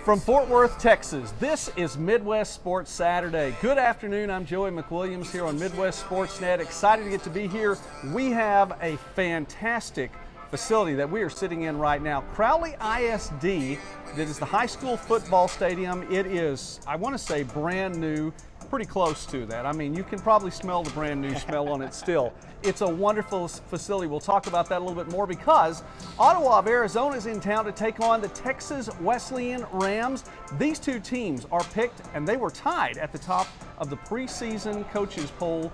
From Fort Worth, Texas, this is Midwest Sports Saturday. Good afternoon, I'm Joey McWilliams here on Midwest Sportsnet. Excited to get to be here. We have a fantastic facility that we are sitting in right now. Crowley ISD, that is the high school football stadium. It is, I want to say, brand new, pretty close to that. I mean, you can probably smell the brand new smell on it still. It's a wonderful facility. We'll talk about that a little bit more because Ottawa of Arizona is in town to take on the Texas Wesleyan Rams. These two teams are picked and they were tied at the top of the preseason coaches poll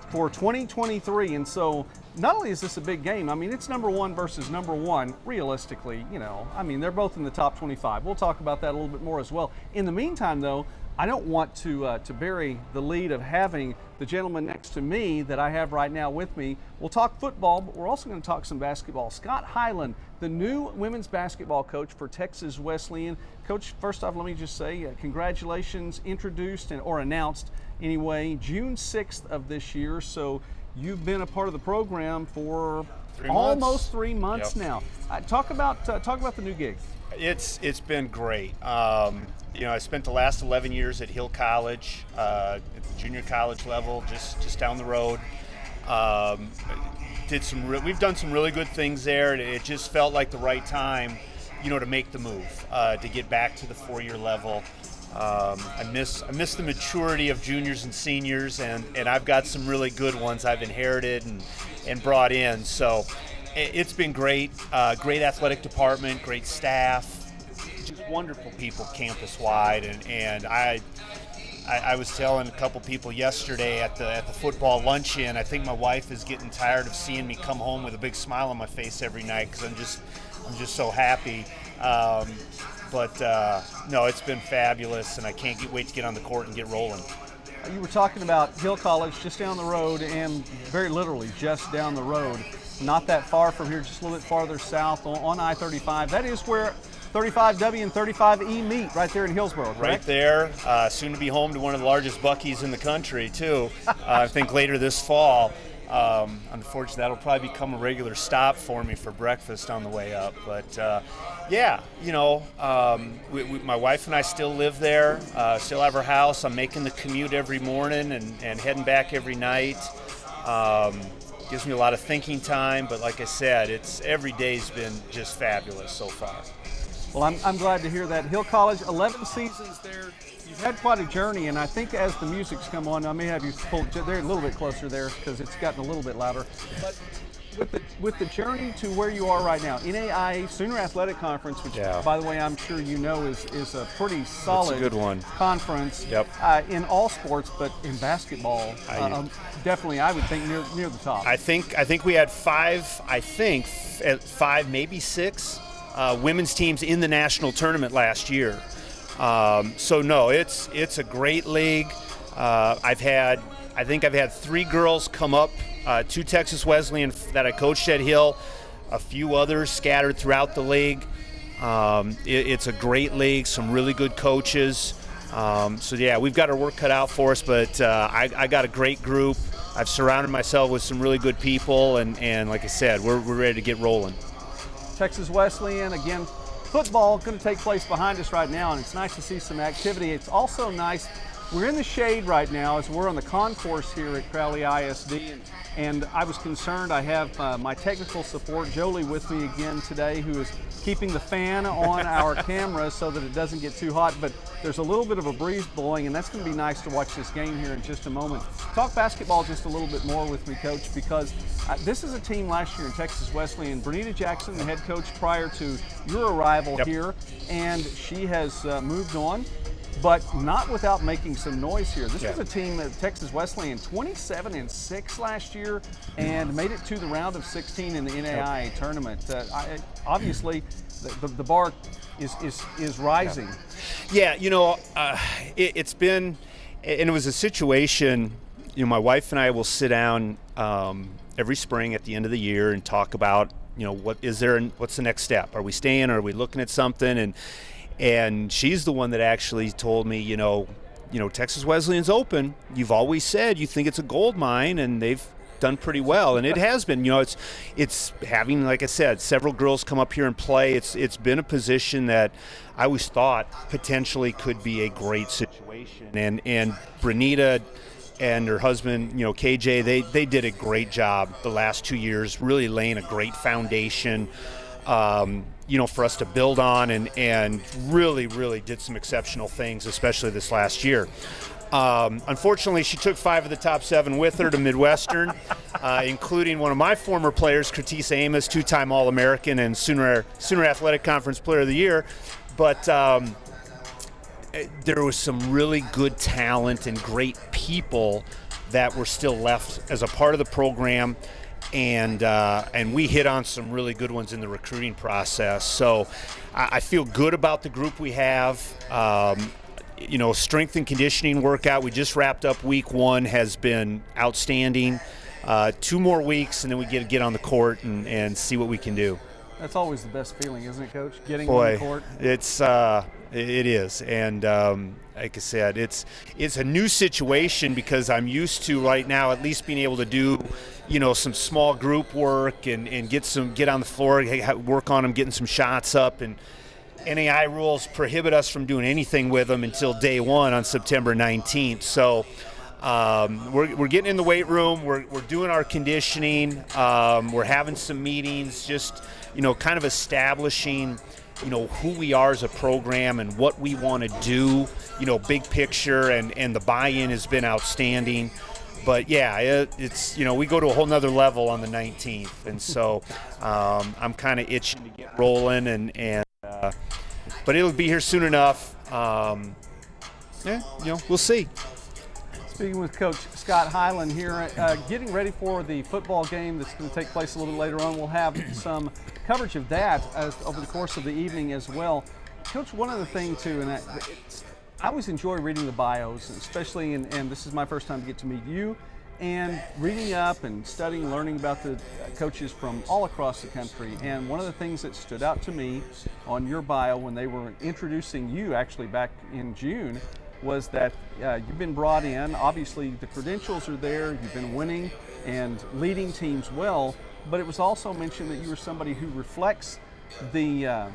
for 2023. And so not only is this a big game, I mean, it's number one versus number one, realistically, you know, I mean, they're both in the top 25. We'll talk about that a little bit more as well. In the meantime, though, I don't want to bury the lead of having the gentleman next to me that I have right now with me. We'll talk football, but we're also going to talk some basketball. Scott Hyland, the new women's basketball coach for Texas Wesleyan. Coach, first off, let me just say congratulations, introduced or announced anyway, June 6th of this year. So you've been a part of the program for almost 3 months now. Talk about the new gig. It's been great. You know, I spent the last 11 years at Hill College, at the junior college level, just down the road. We've done some really good things there. It just felt like the right time, you know, to make the move, to get back to the 4-year level. I miss the maturity of juniors and seniors, and I've got some really good ones I've inherited and brought in. So it's been great. Great athletic department, great staff, just wonderful people campus-wide. And I was telling a couple people yesterday at the football luncheon, I think my wife is getting tired of seeing me come home with a big smile on my face every night because I'm just so happy. But no, it's been fabulous, and I can't wait to get on the court and get rolling. You were talking about Hill College just down the road, and very literally just down the road. Not that far from here, just a little bit farther south on I-35. That is where 35W and 35E meet, right there in Hillsborough, correct? Right there, soon to be home to one of the largest Buc-ee's in the country, too. I think later this fall. Unfortunately, that'll probably become a regular stop for me for breakfast on the way up. But yeah, you know, my wife and I still live there, still have our house. I'm making the commute every morning and heading back every night. Gives me a lot of thinking time, but like I said, every day's been just fabulous so far. Well, I'm glad to hear that. Hill College, 11 seasons there. You've had quite a journey, and I think as the music's come on, I may have you pulled there a little bit closer there because it's gotten a little bit louder. But with the journey to where you are right now, NAIA Sooner Athletic Conference, which by the way I'm sure you know is a pretty solid good one. Conference in all sports, but in basketball, definitely I would think near the top. I think we had five, maybe six women's teams in the national tournament last year. So no, it's a great league. I've had 3 girls come up to Texas Wesleyan that I coached at Hill, a few others scattered throughout the league. It's a great league, some really good coaches. So yeah, we've got our work cut out for us, but I got a great group. I've surrounded myself with some really good people, and like I said, we're ready to get rolling. Texas Wesleyan, again, football going to take place behind us right now, and it's nice to see some activity. It's also nice, we're in the shade right now as we're on the concourse here at Crowley ISD, and I was concerned. I have my technical support, Jolie, with me again today, who is keeping the fan on our camera so that it doesn't get too hot, but there's a little bit of a breeze blowing, and that's going to be nice to watch this game here in just a moment. Talk basketball just a little bit more with me, Coach, because this is a team last year in Texas Wesleyan. Bernita Jackson, the head coach prior to your arrival here, and she has moved on, but not without making some noise here. This was a team at Texas Wesleyan, 27-6 last year, and made it to the round of 16 in the NAIA tournament. Obviously, the bar is rising. Yeah, you know, it's been, and it was a situation. You know, my wife and I will sit down every spring at the end of the year and talk about, you know, what's the next step? Are we staying? Are we looking at something? And she's the one that actually told me, you know, Texas Wesleyan's open. You've always said you think it's a gold mine, and they've done pretty well, and it has been. It's having, like I said, several girls come up here and play. It's been a position that I always thought potentially could be a great situation, and Brenita and her husband, KJ, they did a great job the last 2 years, really laying a great foundation, for us to build on, and really, really did some exceptional things, especially this last year. Unfortunately, she took 5 of the top 7 with her to Midwestern, including one of my former players, Curtis Amos, 2-time All-American and Sooner Athletic Conference Player of the Year. But there was some really good talent and great people that were still left as a part of the program, and we hit on some really good ones in the recruiting process. So I feel good about the group we have. Strength and conditioning workout, we just wrapped up week 1, has been outstanding. 2 more weeks, and then we get on the court and see what we can do. That's always the best feeling, isn't it, Coach? Getting on the court. It is, and like I said, it's a new situation because I'm used to right now at least being able to do, some small group work and get on the floor, work on them, getting some shots up, and NAI rules prohibit us from doing anything with them until day 1 on September 19th. So we're getting in the weight room. We're doing our conditioning. We're having some meetings, just kind of establishing who we are as a program and what we want to do. Big picture, and the buy-in has been outstanding. But yeah, it's we go to a whole nother level on the 19th, and so I'm kind of itching to get rolling, but it'll be here soon enough. We'll see. Speaking with Coach Scott Hyland here, getting ready for the football game that's going to take place a little bit later on. We'll have some coverage of that over the course of the evening as well. Coach, one other thing too, and I always enjoy reading the bios, especially, and this is my first time to get to meet you, and reading up and studying, learning about the coaches from all across the country. And one of the things that stood out to me on your bio when they were introducing you actually back in June was that you've been brought in. Obviously, the credentials are there. You've been winning and leading teams well, but it was also mentioned that you were somebody who reflects the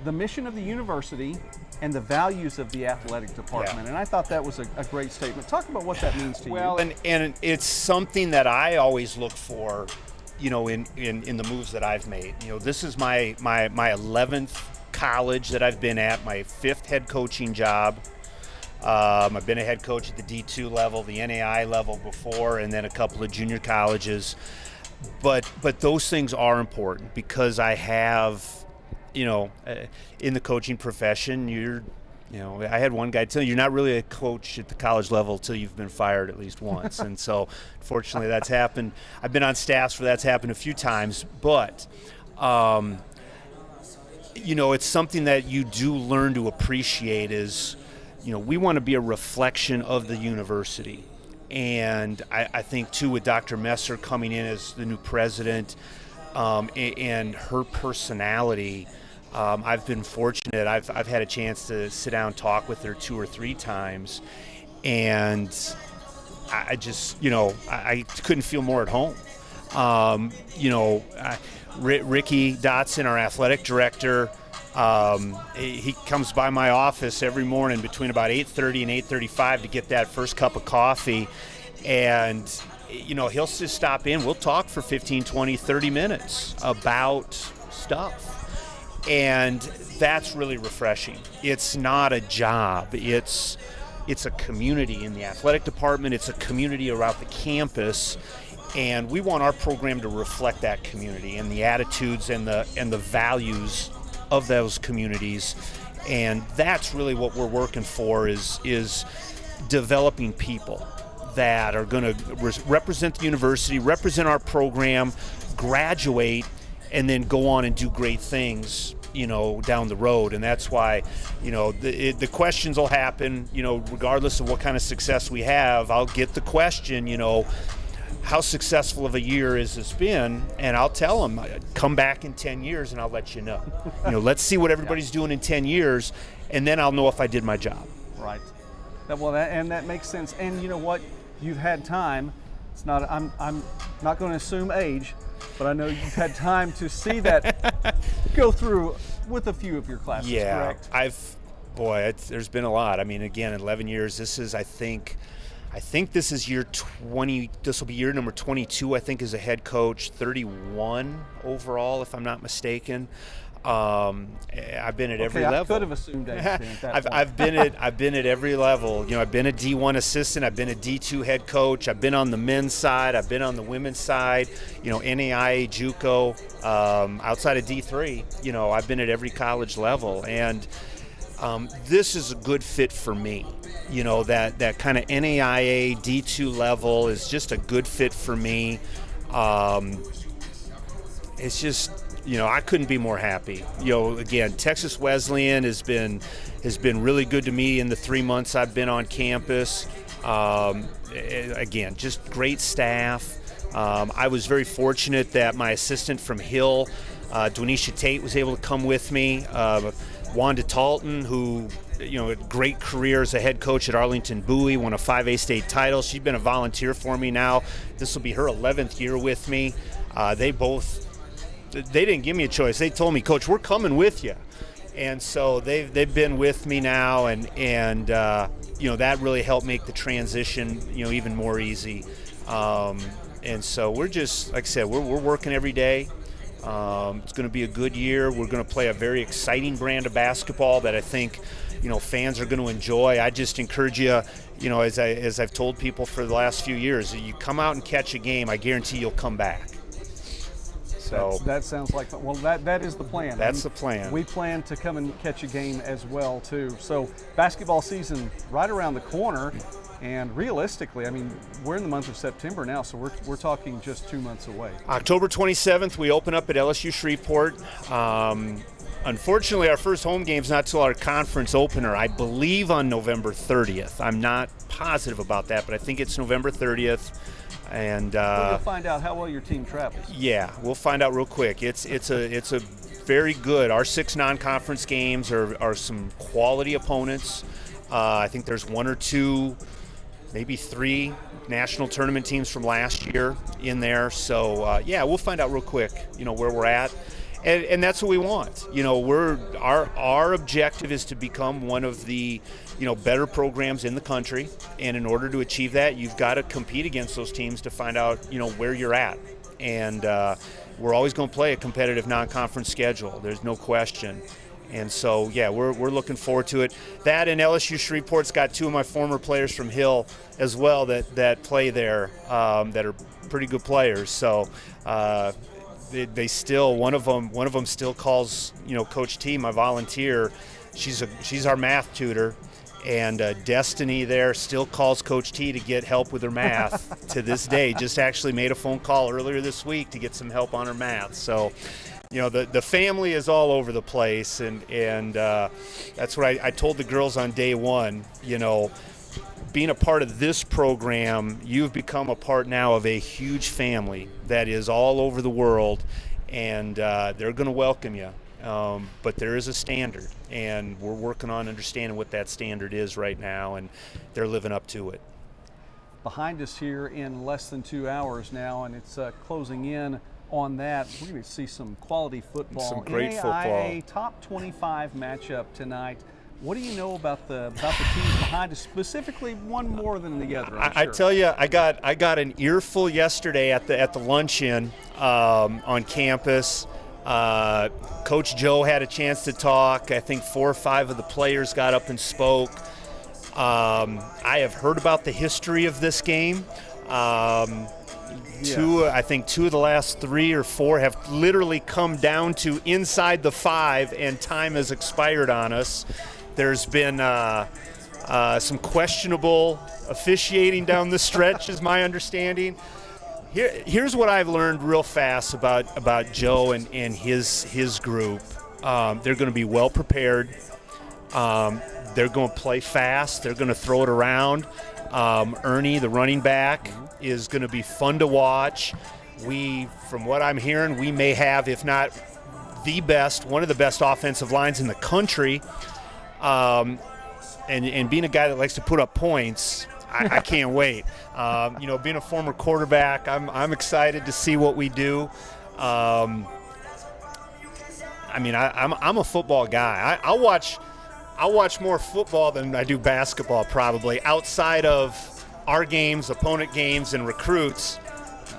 mission of the university and the values of the athletic department. Yeah. And I thought that was a great statement. Talk about what that means to you. Well, and it's something that I always look for, in the moves that I've made. This is my 11th college that I've been at, my 5th head coaching job. I've been a head coach at the D2 level, the NAI level before, and then a couple of junior colleges. But those things are important because I have, in the coaching profession, I had one guy tell you, you're not really a coach at the college level until you've been fired at least once. And so, fortunately, that's happened. I've been on staffs where that's happened a few times. But, it's something that you do learn to appreciate is, we want to be a reflection of the university. And I think, too, with Dr. Messer coming in as the new president and her personality, I've been fortunate. I've had a chance to sit down and talk with her 2 or 3 times. And I just, I couldn't feel more at home. Ricky Dotson, our athletic director, he comes by my office every morning between about 8:30 and 8:35 to get that first cup of coffee, and he'll just stop in. We'll talk for 15, 20, 30 minutes about stuff, and that's really refreshing. It's not a job. It's a community in the athletic department. It's a community around the campus, and we want our program to reflect that community and the attitudes and the values of those communities. And that's really what we're working for is developing people that are going to represent the university, represent our program, graduate, and then go on and do great things, down the road. And that's why, the questions will happen, regardless of what kind of success we have. I'll get the question, how successful of a year has this been? And I'll tell them, come back in 10 years and I'll let you know. Let's see what everybody's doing in 10 years, and then I'll know if I did my job. Right. That makes sense. And you know what? You've had time It's not. I'm not going to assume age, but I know you've had time to see that go through with a few of your classes. Yeah, correct? there's been a lot. I mean, again, 11 years. This is, I think this is year 20. This will be year number 22. I think as a head coach, 31 overall, if I'm not mistaken. I've been at every level. I could have assumed age then at that point. I've been at every level. You know, I've been a D1 assistant. I've been a D2 head coach. I've been on the men's side. I've been on the women's side. You know, NAIA, JUCO. Outside of D3, you know, I've been at every college level, and this is a good fit for me. You know, that kind of NAIA D2 level is just a good fit for me. It's just, you know, I couldn't be more happy. You know, again, Texas Wesleyan has been really good to me in the 3 months I've been on campus. Again, just great staff. I was very fortunate that my assistant from Hill, Dwanisha Tate, was able to come with me. Wanda Talton, who, you know, a great career as a head coach at Arlington Bowie, won a 5A state title. She's been a volunteer for me now. This will be her 11th year with me. They didn't give me a choice. They told me, Coach, we're coming with you. And so they've been with me now, and you know, that really helped make the transition, you know, even more easy. And so we're just, like I said, we're working every day. It's going to be a good year. We're going to play a very exciting brand of basketball that I think, you know, fans are going to enjoy. I just encourage you, you know, as I've told people for the last few years, you come out and catch a game, I guarantee you'll come back. So that sounds like, well, that is the plan. That's the plan. We plan to come and catch a game as well too. So basketball season right around the corner, and realistically, I mean, we're in the month of September now, so we're talking just 2 months away. October 27th, we open up at LSU Shreveport. Unfortunately, our first home game's not till our conference opener, I believe on November 30th. I'm not positive about that, but I think it's November 30th. And we'll find out how well your team travels. Yeah, we'll find out real quick. It's a very good. Our 6 non-conference games are some quality opponents. I think there's 1 or 2, maybe 3 national tournament teams from last year in there. So yeah, we'll find out real quick, you know, where we're at. And that's what we want. You know, our objective is to become one of the, you know, better programs in the country. And in order to achieve that, you've got to compete against those teams to find out, you know, where you're at. And we're always going to play a competitive non-conference schedule. There's no question. And so, yeah, we're looking forward to it. That and LSU Shreveport's got 2 of my former players from Hill as well that play there, that are pretty good players. So. They still, one of them still calls, you know, Coach T, my volunteer. She's our math tutor, and Destiny there still calls Coach T to get help with her math to this day. Just actually made a phone call earlier this week to get some help on her math. So, you know, the family is all over the place, and that's what I told the girls on day one. You know, being a part of this program, you've become a part now of a huge family that is all over the world, and they're going to welcome you. But there is a standard, and we're working on understanding what that standard is right now, and they're living up to it. Behind us here in less than 2 hours now, and it's closing in on that. We're going to see some quality football. Some great NAIA top 25 matchup tonight. What do you know about the teams behind us, specifically one more than the other? I tell you, I got an earful yesterday at the luncheon on campus. Coach Joe had a chance to talk. I think 4 or 5 of the players got up and spoke. I have heard about the history of this game. I think 2 of the last 3 or 4 have literally come down to inside the 5, and time has expired on us. There's been some questionable officiating down the stretch, is my understanding. Here's what I've learned real fast about Joe and his group. They're going to be well prepared. They're going to play fast. They're going to throw it around. Ernie, the running back, is going to be fun to watch. From what I'm hearing, we may have, if not the best, one of the best offensive lines in the country. And being a guy that likes to put up points, I can't wait. Being a former quarterback, I'm excited to see what we do. I'm a football guy. I'll watch more football than I do basketball, probably. Outside of our games, opponent games, and recruits,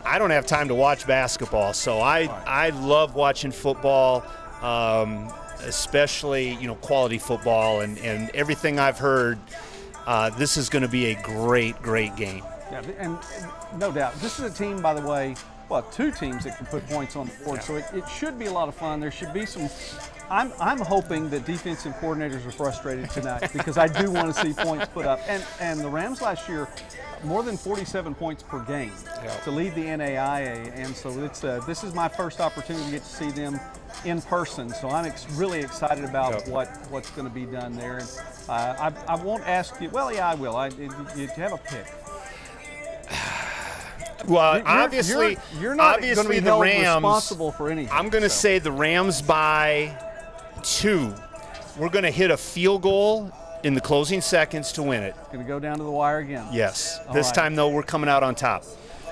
I don't have time to watch basketball. So I love watching football, especially quality football, and everything I've heard. This is going to be a great game. Yeah, and no doubt. This is a team, by the way, two teams that can put points on the board, so it should be a lot of fun. There should be some. I'm hoping that defensive coordinators are frustrated tonight because I do want to see points put up. And the Rams last year, more than 47 points per game to lead the NAIA, and so this is my first opportunity to get to see them in person. So I'm really excited about what's going to be done there. And I won't ask you. Well, yeah, I will. You have a pick. Well, obviously, you're not going to be the held Rams responsible for anything. I'm going to say the Rams by 2. We're going to hit a field goal in the closing seconds to win it. Going to go down to the wire again. Yes. All this right. time, though, we're coming out on top.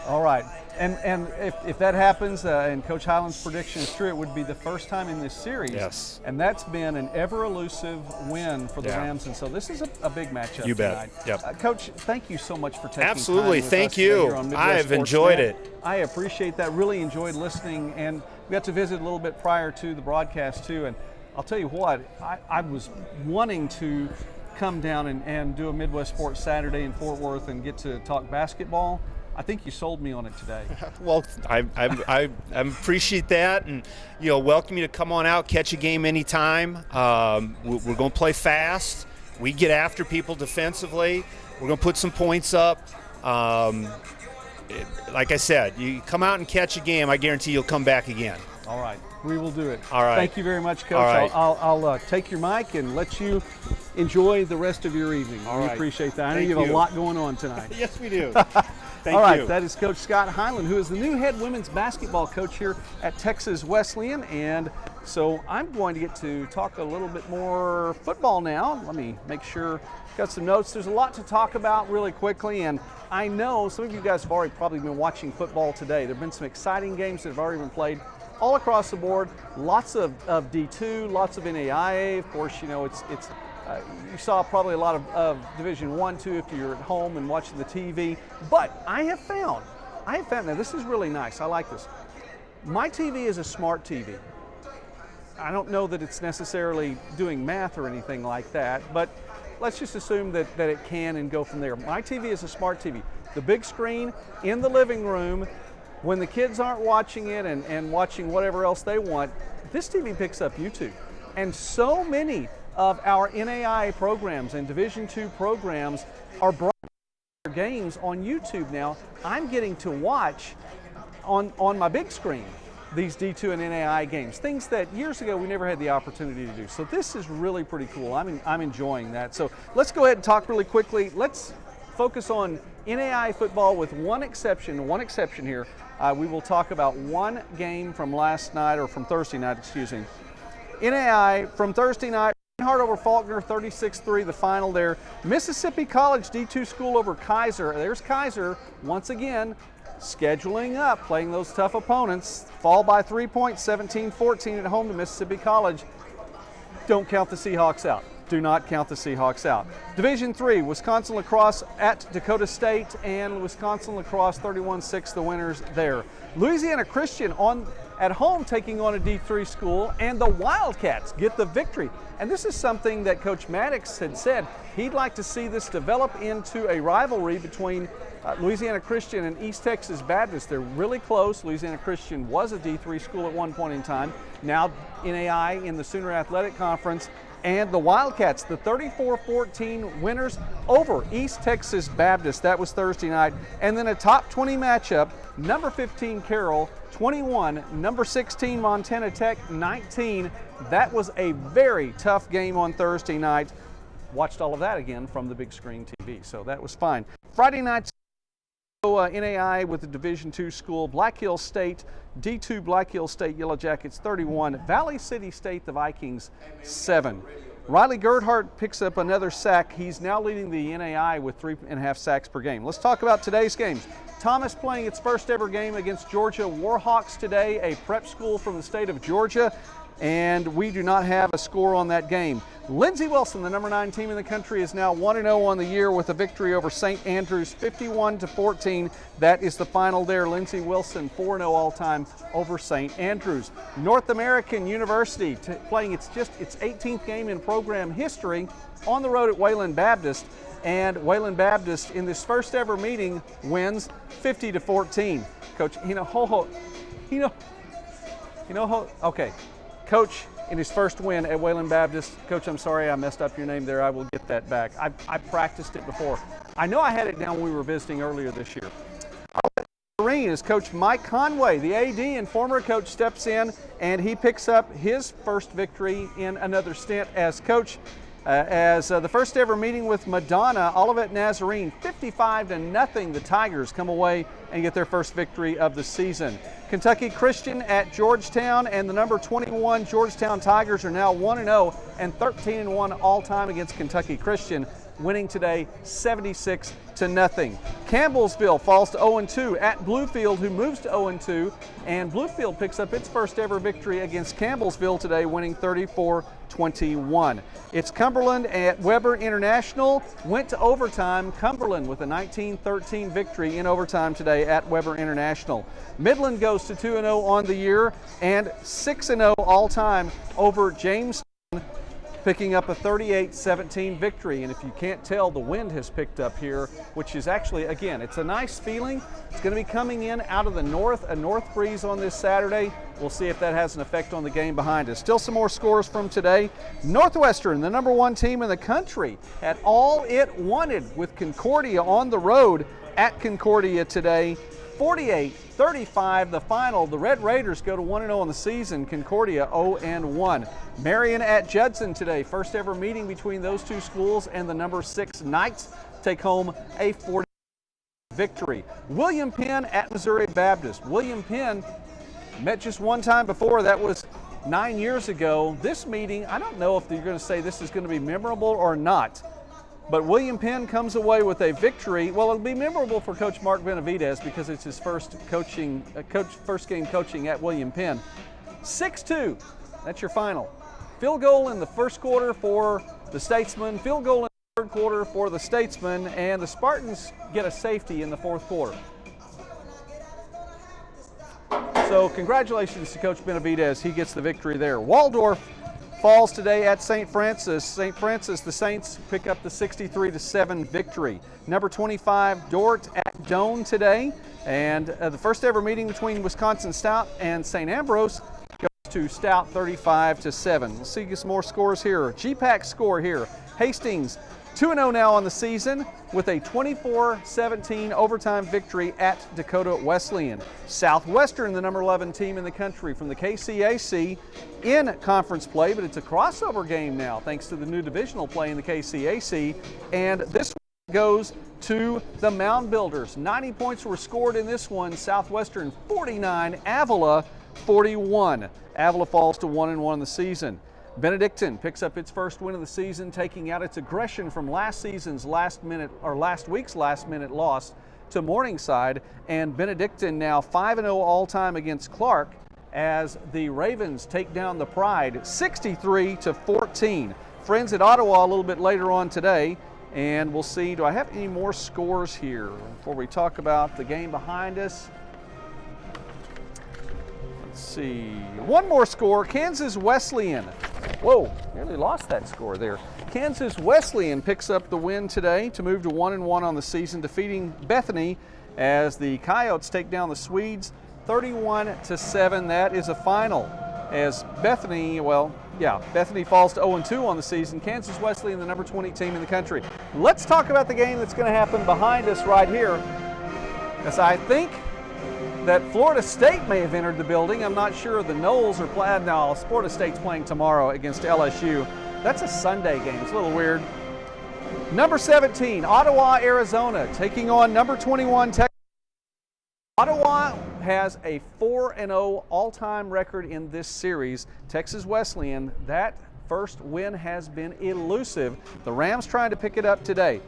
All right. And if that happens, and Coach Highland's prediction is true, it would be the first time in this series. Yes. And that's been an ever-elusive win for the Rams. And so this is a big matchup You bet. tonight. Yep. Coach, thank you so much for taking Absolutely. time with Thank us you. today here on Midwest I have Sports enjoyed Net. it. I appreciate that. Really enjoyed listening. And we got to visit a little bit prior to the broadcast, too. And I'll tell you what, I was wanting to come down and do a Midwest Sports Saturday in Fort Worth and get to talk basketball. I think you sold me on it today. Well, I appreciate that, and welcome you to come on out, catch a game anytime. We're going to play fast. We get after people defensively. We're going to put some points up. Like I said, you come out and catch a game, I guarantee you'll come back again. All right, we will do it. All right. Thank you very much, Coach. All right. I'll take your mic and let you enjoy the rest of your evening. All we right. appreciate that. I know Thank you have you. a lot going on tonight. Yes, we do. All right, that is Coach Scott Highland, who is the new head women's basketball coach here at Texas Wesleyan. And so I'm going to get to talk a little bit more football now. Let me make sure, got some notes. There's a lot to talk about really quickly, and I know some of you guys have already probably been watching football today. There have been some exciting games that have already been played all across the board. Lots of D2, lots of NAIA. Of course, it's you saw probably a lot of Division I, II if you're at home and watching the TV. But I have found, now this is really nice. I like this. My TV is a smart TV. I don't know that it's necessarily doing math or anything like that, but let's just assume that it can and go from there. My TV is a smart TV. The big screen in the living room, when the kids aren't watching it and watching whatever else they want, this TV picks up YouTube. And so many of our NAIA programs and Division II programs are broadcasting their games on YouTube now. I'm getting to watch on my big screen these D2 and NAIA games, things that years ago we never had the opportunity to do. So this is really pretty cool. I'm enjoying that. So let's go ahead and talk really quickly. Let's focus on NAIA football with one exception here. We will talk about one game from last night, or from Thursday night, excuse me. NAIA from Thursday night. Hard over Faulkner, 36-3, the final there. Mississippi College D2 school over Kaiser. There's Kaiser once again scheduling up, playing those tough opponents. Fall by 3 points, 17-14 at home to Mississippi College. Don't count the Seahawks out. Do not count the Seahawks out. Division III, Wisconsin Lacrosse at Dakota State, and Wisconsin Lacrosse 31-6, the winners there. Louisiana Christian at home taking on a D3 school, and the Wildcats get the victory. And this is something that Coach Maddox had said. He'd like to see this develop into a rivalry between Louisiana Christian and East Texas Baptist. They're really close. Louisiana Christian was a D3 school at one point in time. Now NAIA in the Sooner Athletic Conference. And the Wildcats, the 34-14 winners over East Texas Baptist. That was Thursday night. And then a top 20 matchup, number 15 Carroll, 21, number 16 Montana Tech, 19. That was a very tough game on Thursday night. Watched all of that again from the big screen TV, so that was fine. Friday night, NAIA with the Division II school, Black Hill State, D2 Black Hill State Yellow Jackets 31, Valley City State, the Vikings 7. Riley Gerhardt picks up another sack. He's now leading the NAI with 3.5 sacks per game. Let's talk about today's games. Thomas playing its first ever game against Georgia Warhawks today, a prep school from the state of Georgia, and we do not have a score on that game. Lindsey Wilson, the number 9 team in the country, is now 1-0 on the year with a victory over St. Andrews, 51-14. That is the final there. Lindsey Wilson 4-0 all-time over St. Andrews. North American University playing its 18th game in program history on the road at Wayland Baptist, and Wayland Baptist in this first ever meeting wins 50-14. Coach, okay. Coach, in his first win at Wayland Baptist. Coach, I'm sorry I messed up your name there. I will get that back. I practiced it before. I know I had it down when we were visiting earlier this year. Marine is Coach Mike Conway. The AD and former coach steps in, and he picks up his first victory in another stint as coach. The first ever meeting with Madonna, Olivet Nazarene, 55-0. The Tigers come away and get their first victory of the season. Kentucky Christian at Georgetown, and the number 21 Georgetown Tigers are now 1-0 and 13-1 all-time against Kentucky Christian, winning today 76-0. Campbellsville falls to 0-2 at Bluefield, who moves to 0-2, and Bluefield picks up its first ever victory against Campbellsville today, winning 34-21. It's Cumberland at Weber International, went to overtime. Cumberland with a 19-13 victory in overtime today at Weber International. Midland goes to 2-0 on the year and 6-0 all-time over Jamestown, picking up a 38-17 victory. And if you can't tell, the wind has picked up here, which is actually, again, it's a nice feeling. It's going to be coming in out of the north, a north breeze on this Saturday. We'll see if that has an effect on the game behind us. Still some more scores from today. Northwestern, the number 1 team in the country, had all it wanted with Concordia on the road at Concordia today. 48-35 the final. The Red Raiders go to 1-0 on the season. Concordia 0-1. Marion at Judson today. First ever meeting between those two schools, and the number 6 Knights take home a 40 victory. William Penn at Missouri Baptist. William Penn met just one time before. That was 9 years ago. This meeting, I don't know if you're going to say this is going to be memorable or not, but William Penn comes away with a victory. Well, it'll be memorable for Coach Mark Benavidez because it's his first game coaching at William Penn. 6-2, that's your final. Field goal in the first quarter for the Statesmen, field goal in the third quarter for the Statesmen, and the Spartans get a safety in the fourth quarter. So congratulations to Coach Benavidez. He gets the victory there. Waldorf falls today at St. Francis. St. Francis, the Saints pick up the 63-7 victory. Number 25, Dort at Doane today. And the first ever meeting between Wisconsin Stout and St. Ambrose goes to Stout 35-7. We'll see some more scores here. GPAC score here. Hastings 2-0 now on the season with a 24-17 overtime victory at Dakota Wesleyan. Southwestern, the number 11 team in the country from the KCAC, in conference play, but it's a crossover game now thanks to the new divisional play in the KCAC, and this one goes to the Mound Builders. 90 points were scored in this one. Southwestern 49, Avila 41. Avila falls to 1-1 on the season. Benedictine picks up its first win of the season, taking out its aggression from last week's last minute loss to Morningside, and Benedictine now 5-0 all-time against Clark as the Ravens take down the Pride 63-14. Friends at Ottawa a little bit later on today, and we'll see, do I have any more scores here before we talk about the game behind us? Let's see, one more score, Kansas Wesleyan. Whoa, nearly lost that score there. Kansas Wesleyan picks up the win today to move to 1-1 on the season, defeating Bethany as the Coyotes take down the Swedes 31-7. That is a final as Bethany falls to 0-2 on the season. Kansas Wesleyan, the number 20 team in the country. Let's talk about the game that's going to happen behind us right here, as I think that Florida State may have entered the building. I'm not sure the Knowles are playing. No, Florida State's playing tomorrow against LSU. That's a Sunday game. It's a little weird. Number 17, Ottawa, Arizona, taking on number 21, Texas. Ottawa has a 4-0 all-time record in this series. Texas Wesleyan, that first win has been elusive. The Rams trying to pick it up today.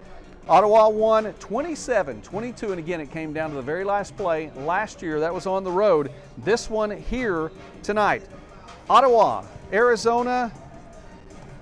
Ottawa won 27-22, and again, it came down to the very last play. Last year, that was on the road. This one here tonight. Ottawa, Arizona,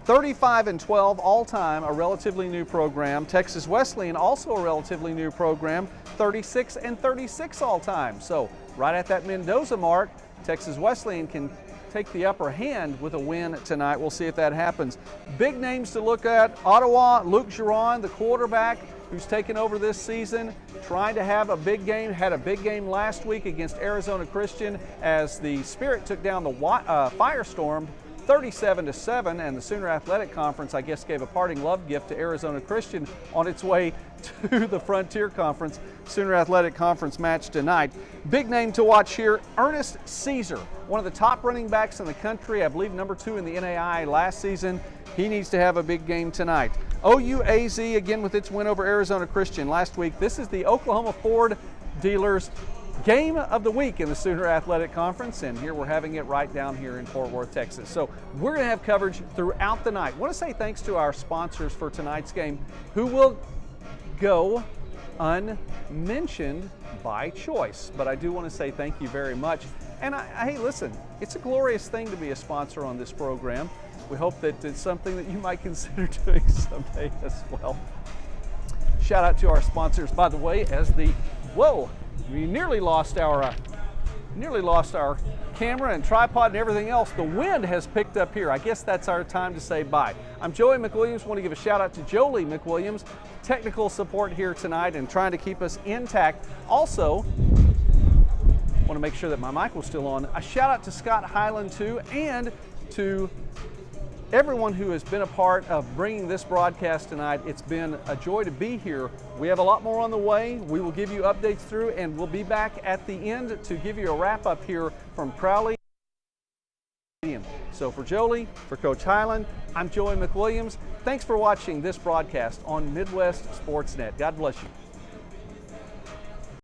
35-12 all-time, a relatively new program. Texas Wesleyan, also a relatively new program, 36-36 all-time. So right at that Mendoza mark, Texas Wesleyan can take the upper hand with a win tonight. We'll see if that happens. Big names to look at. Ottawa, Luke Giron, the quarterback who's taken over this season, trying to have a big game. Had a big game last week against Arizona Christian as the Spirit took down the Firestorm 37-7, and the Sooner Athletic Conference, I guess, gave a parting love gift to Arizona Christian on its way to the Frontier Conference. Sooner Athletic Conference match tonight. Big name to watch here, Ernest Caesar, one of the top running backs in the country, I believe number 2 in the NAI last season. He needs to have a big game tonight. OUAZ, again with its win over Arizona Christian last week. This is the Oklahoma Ford Dealers Game of the week in the Sooner Athletic Conference, and here we're having it right down here in Fort Worth, Texas. So we're going to have coverage throughout the night. I want to say thanks to our sponsors for tonight's game, who will go unmentioned by choice. But I do want to say thank you very much. And hey, listen, it's a glorious thing to be a sponsor on this program. We hope that it's something that you might consider doing someday as well. Shout out to our sponsors, by the way, as the, whoa, we nearly lost our camera and tripod and everything else. The wind has picked up here. I guess that's our time to say bye. I'm Joey McWilliams. Want to give a shout out to Jolie McWilliams, technical support here tonight and trying to keep us intact. Also, want to make sure that my mic was still on. A shout out to Scott Highland too, and to everyone who has been a part of bringing this broadcast tonight. It's been a joy to be here. We have a lot more on the way. We will give you updates through, and we'll be back at the end to give you a wrap up here from Crowley. So for Jolie, for Coach Highland, I'm Joey McWilliams. Thanks for watching this broadcast on Midwest Sportsnet. God bless you.